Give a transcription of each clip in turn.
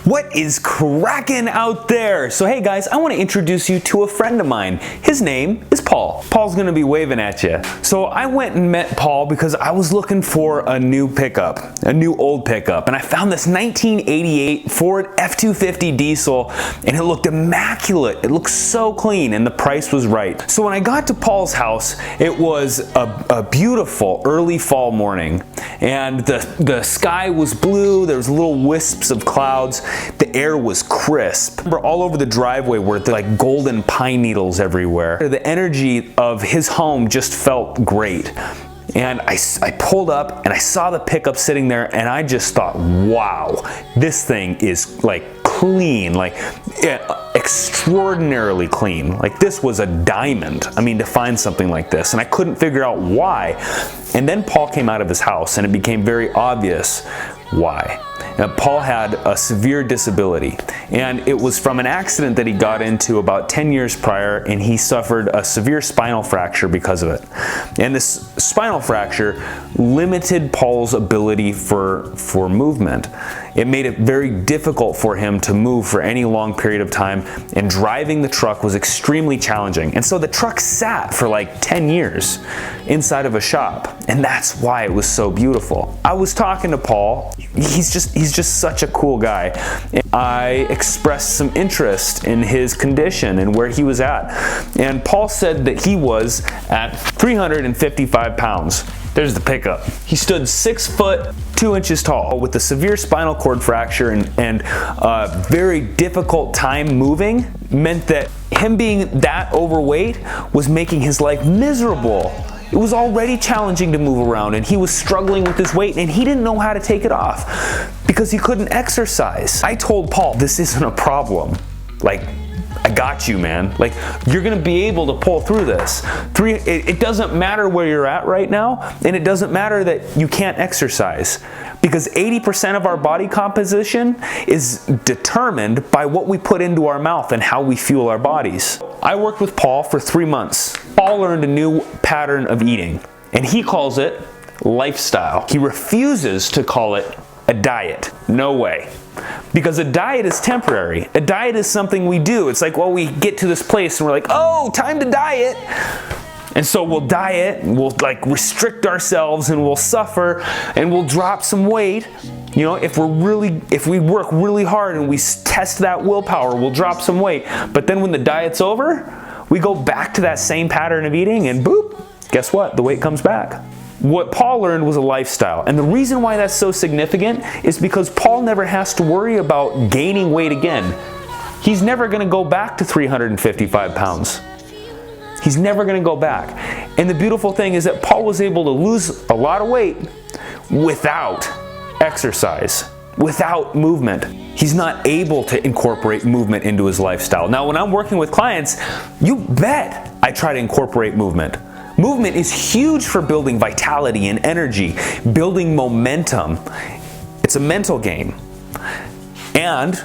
What is cracking out there? So hey guys, I want to introduce you to a friend of mine. His name is Paul. Paul's gonna be waving at you. So I went and met Paul because I was looking for a new pickup, a new old pickup, and I found this 1988 Ford F-250 diesel, and it looked immaculate. It looked so clean, and the price was right. So when I got to Paul's house, it was a beautiful early fall morning, and the sky was blue. There was little wisps of clouds. The air was crisp. Remember, all over the driveway were like golden pine needles everywhere. The energy of his home just felt great. And I pulled up and I saw the pickup sitting there, and I just thought, wow, this thing is like clean, like extraordinarily clean. Like this was a diamond. I mean, to find something like this, and I couldn't figure out why. And then Paul came out of his house, and it became very obvious why. Now, Paul had a severe disability, and it was from an accident that he got into about 10 years prior, and he suffered a severe spinal fracture because of it. And this spinal fracture limited Paul's ability for movement. It made it very difficult for him to move for any long period of time, and driving the truck was extremely challenging. And so the truck sat for like 10 years inside of a shop, and that's why it was so beautiful. I was talking to Paul. He's just such a cool guy. I expressed some interest in his condition and where he was at. And Paul said that he was at 355 pounds. There's the pickup. He stood 6 foot 2 inches tall with a severe spinal cord fracture and a very difficult time moving meant that him being that overweight was making his life miserable. It was already challenging to move around, and he was struggling with his weight, and he didn't know how to take it off because he couldn't exercise. I told Paul, this isn't a problem. Like, I got you, man. Like, you're gonna be able to pull through this. It doesn't matter where you're at right now, and it doesn't matter that you can't exercise, because 80% of our body composition is determined by what we put into our mouth and how we fuel our bodies. I worked with Paul for 3 months. Paul learned a new pattern of eating, and he calls it lifestyle. He refuses to call it a diet. No way. Because a diet is temporary. A diet is something we do. It's like, well, we get to this place and we're like, oh, time to diet. And so we'll diet and we'll like restrict ourselves and we'll suffer and we'll drop some weight. You know, if we work really hard and we test that willpower, we'll drop some weight. But then when the diet's over, we go back to that same pattern of eating, and boop, guess what? The weight comes back. What Paul learned was a lifestyle. And the reason why that's so significant is because Paul never has to worry about gaining weight again. He's never gonna go back to 355 pounds. He's never gonna go back. And the beautiful thing is that Paul was able to lose a lot of weight without exercise, without movement. He's not able to incorporate movement into his lifestyle. Now, when I'm working with clients, you bet I try to incorporate movement. Movement is huge for building vitality and energy, building momentum. It's a mental game, and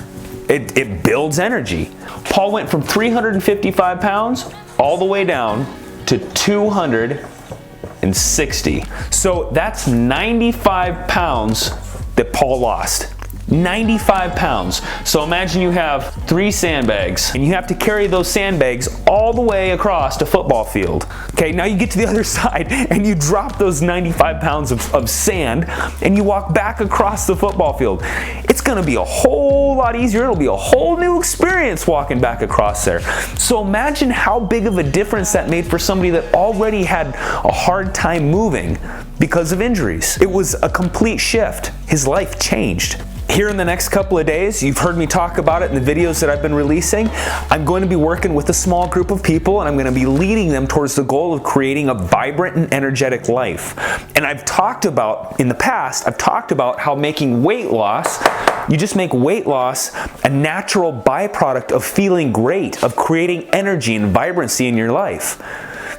it builds energy. Paul went from 355 pounds all the way down to 260. So that's 95 pounds that Paul lost. 95 pounds. So imagine you have 3 sandbags, and you have to carry those sandbags all the way across a football field. Okay, now you get to the other side and you drop those 95 pounds of sand and you walk back across the football field. It's gonna be a whole lot easier. It'll be a whole new experience walking back across there. So imagine how big of a difference that made for somebody that already had a hard time moving because of injuries. It was a complete shift. His life changed. Here in the next couple of days, you've heard me talk about it in the videos that I've been releasing, I'm going to be working with a small group of people, and I'm going to be leading them towards the goal of creating a vibrant and energetic life. And I've talked about, in the past, I've talked about how making weight loss, you just make weight loss a natural byproduct of feeling great, of creating energy and vibrancy in your life.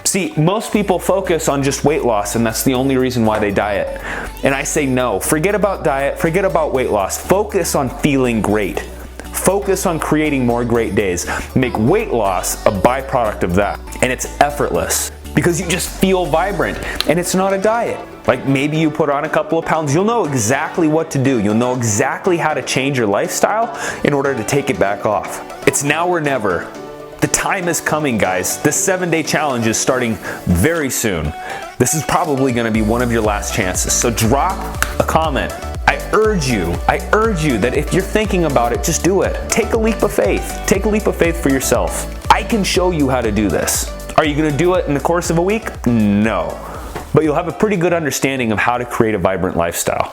See, most people focus on just weight loss, and that's the only reason why they diet. And I say no, forget about diet, forget about weight loss. Focus on feeling great. Focus on creating more great days. Make weight loss a byproduct of that. And it's effortless because you just feel vibrant, and it's not a diet. Like maybe you put on a couple of pounds, you'll know exactly what to do. You'll know exactly how to change your lifestyle in order to take it back off. It's now or never. The time is coming, guys. This 7-day challenge is starting very soon. This is probably gonna be one of your last chances. So drop a comment. I urge you that if you're thinking about it, just do it. Take a leap of faith. Take a leap of faith for yourself. I can show you how to do this. Are you gonna do it in the course of a week? No. But you'll have a pretty good understanding of how to create a vibrant lifestyle.